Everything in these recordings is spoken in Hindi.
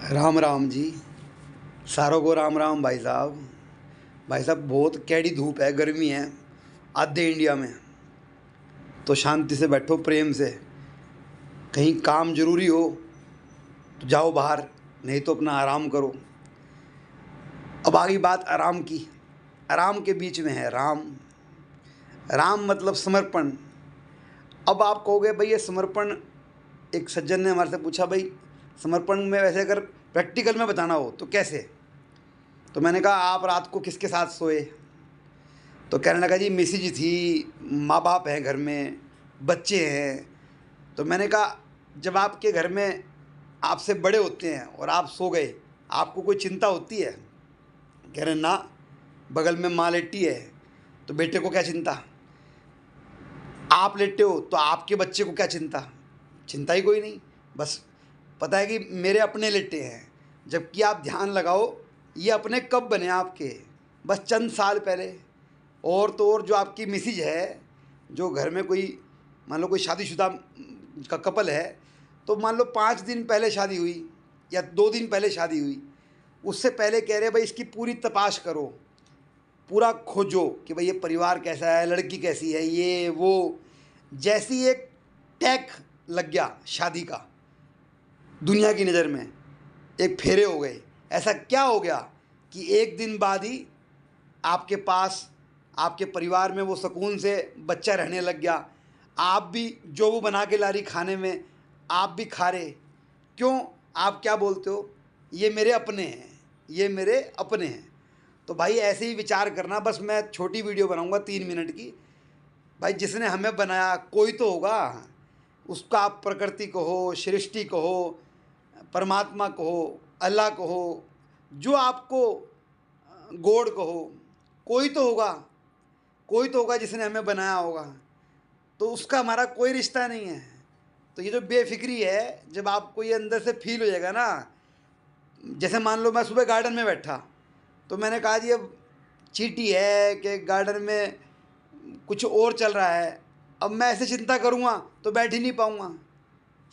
राम राम जी। सारों को राम राम भाई साहब। भाई साहब बहुत कैडी धूप है, गर्मी है आधे इंडिया में। तो शांति से बैठो, प्रेम से। कहीं काम ज़रूरी हो तो जाओ बाहर, नहीं तो अपना आराम करो। अब आ गई बात आराम की। आराम के बीच में है राम। राम मतलब समर्पण। अब आप कहोगे भाई ये समर्पण, एक सज्जन ने हमारे से पूछा भाई समर्पण में वैसे अगर प्रैक्टिकल में बताना हो तो कैसे। तो मैंने कहा आप रात को किसके साथ सोए। तो कहने लगा जी मिसेज थी, माँ बाप हैं घर में, बच्चे हैं। तो मैंने कहा जब आपके घर में आपसे बड़े होते हैं और आप सो गए, आपको कोई चिंता होती है। कह रहे ना, बगल में माँ लेटी है तो बेटे को क्या चिंता। आप लेटे हो तो आपके बच्चे को क्या चिंता। चिंता ही कोई नहीं। बस पता है कि मेरे अपने लेटे हैं। जबकि आप ध्यान लगाओ, ये अपने कब बने आपके, बस चंद साल पहले। और तो और जो आपकी मिसेज है, जो घर में कोई मान लो कोई शादीशुदा का कपल है, तो मान लो 5 दिन पहले शादी हुई या 2 दिन पहले शादी हुई, उससे पहले कह रहे भाई इसकी पूरी तपाश करो, पूरा खोजो कि भाई ये परिवार कैसा है, लड़की कैसी है, ये वो। जैसी एक टैग लग गया शादी का दुनिया की नज़र में, एक फेरे हो गए। ऐसा क्या हो गया कि एक दिन बाद ही आपके पास, आपके परिवार में वो सुकून से बच्चा रहने लग गया। आप भी जो वो बना के ला रही खाने में, आप भी खा रहे। क्यों? आप क्या बोलते हो, ये मेरे अपने हैं, ये मेरे अपने हैं। तो भाई ऐसे ही विचार करना। बस मैं छोटी वीडियो बनाऊंगा 3 मिनट की। भाई जिसने हमें बनाया कोई तो होगा, उसका आप प्रकृति को हो, सृष्टि को हो, परमात्मा को हो, अल्लाह को हो, जो आपको गॉड को हो, कोई तो होगा, कोई तो होगा जिसने हमें बनाया होगा। तो उसका हमारा कोई रिश्ता नहीं है। तो ये जो बेफिक्री है, जब आपको ये अंदर से फील हो जाएगा ना, जैसे मान लो मैं सुबह गार्डन में बैठा तो मैंने कहा जी अब चींटी है कि गार्डन में कुछ और चल रहा है, अब मैं ऐसे चिंता करूँगा तो बैठ ही नहीं पाऊँगा।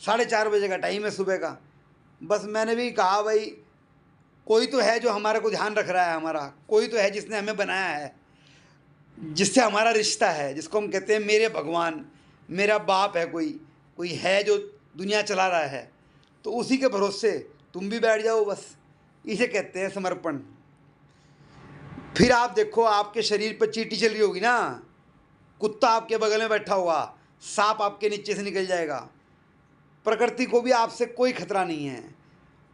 4:30 बजे का टाइम है सुबह का। बस मैंने भी कहा भाई कोई तो है जो हमारे को ध्यान रख रहा है, हमारा कोई तो है जिसने हमें बनाया है, जिससे हमारा रिश्ता है, जिसको हम कहते हैं मेरे भगवान, मेरा बाप है, कोई कोई है जो दुनिया चला रहा है। तो उसी के भरोसे तुम भी बैठ जाओ, बस इसे कहते हैं समर्पण। फिर आप देखो आपके शरीर पर चींटी चल रही होगी ना, कुत्ता आपके बगल में बैठा होगा, सांप आपके नीचे से निकल जाएगा। प्रकृति को भी आपसे कोई खतरा नहीं है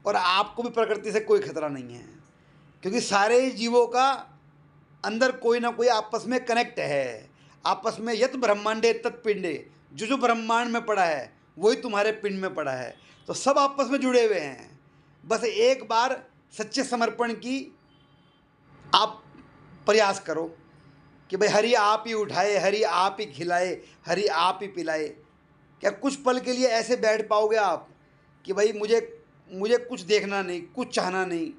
और आपको भी प्रकृति से कोई खतरा नहीं है, क्योंकि सारे जीवों का अंदर कोई ना कोई आपस में कनेक्ट है। आपस में यत ब्रह्मांडे तत्पिंडे, जो जो ब्रह्मांड में पड़ा है वही तुम्हारे पिंड में पड़ा है। तो सब आपस में जुड़े हुए हैं। बस एक बार सच्चे समर्पण की आप प्रयास करो कि भाई हरि आप ही उठाए, हरि आप ही खिलाए, हरि आप ही पिलाए। क्या कुछ पल के लिए ऐसे बैठ पाओगे आप कि भाई मुझे मुझे कुछ देखना नहीं, कुछ चाहना नहीं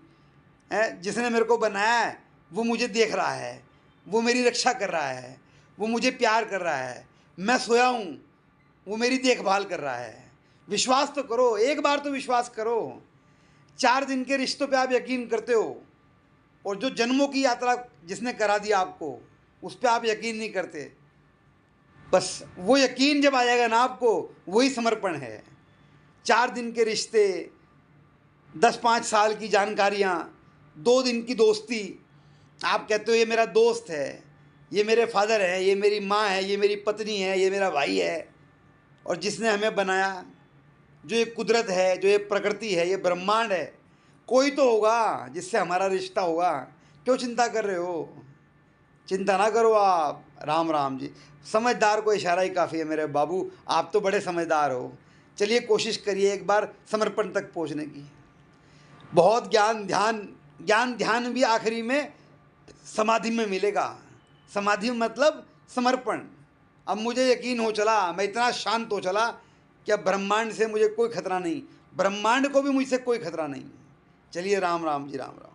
है। जिसने मेरे को बनाया है वो मुझे देख रहा है, वो मेरी रक्षा कर रहा है, वो मुझे प्यार कर रहा है। मैं सोया हूँ, वो मेरी देखभाल कर रहा है। विश्वास तो करो, एक बार तो विश्वास करो। 4 दिन के रिश्तों पे आप यकीन करते हो और जो जन्मों की यात्रा जिसने करा दी आपको, उस पर आप यकीन नहीं करते। बस वो यकीन जब आ जाएगा ना आपको, वही समर्पण है। 4 दिन के रिश्ते, 10-5 साल की जानकारियाँ, 2 दिन की दोस्ती। आप कहते हो ये मेरा दोस्त है, ये मेरे फादर है, ये मेरी माँ है, ये मेरी पत्नी है, ये मेरा भाई है। और जिसने हमें बनाया, जो ये कुदरत है, जो ये प्रकृति है, ये ब्रह्मांड है, कोई तो होगा जिससे हमारा रिश्ता होगा। क्यों चिंता कर रहे हो? चिंता ना करो आप। राम राम जी। समझदार को इशारा ही काफ़ी है मेरे बाबू, आप तो बड़े समझदार हो। चलिए कोशिश करिए एक बार समर्पण तक पहुंचने की। बहुत ज्ञान ध्यान भी आखिरी में समाधि में मिलेगा। समाधि मतलब समर्पण। अब मुझे यकीन हो चला, मैं इतना शांत हो चला कि अब ब्रह्मांड से मुझे कोई खतरा नहीं, ब्रह्मांड को भी मुझसे कोई खतरा नहीं। चलिए राम राम जी, राम राम।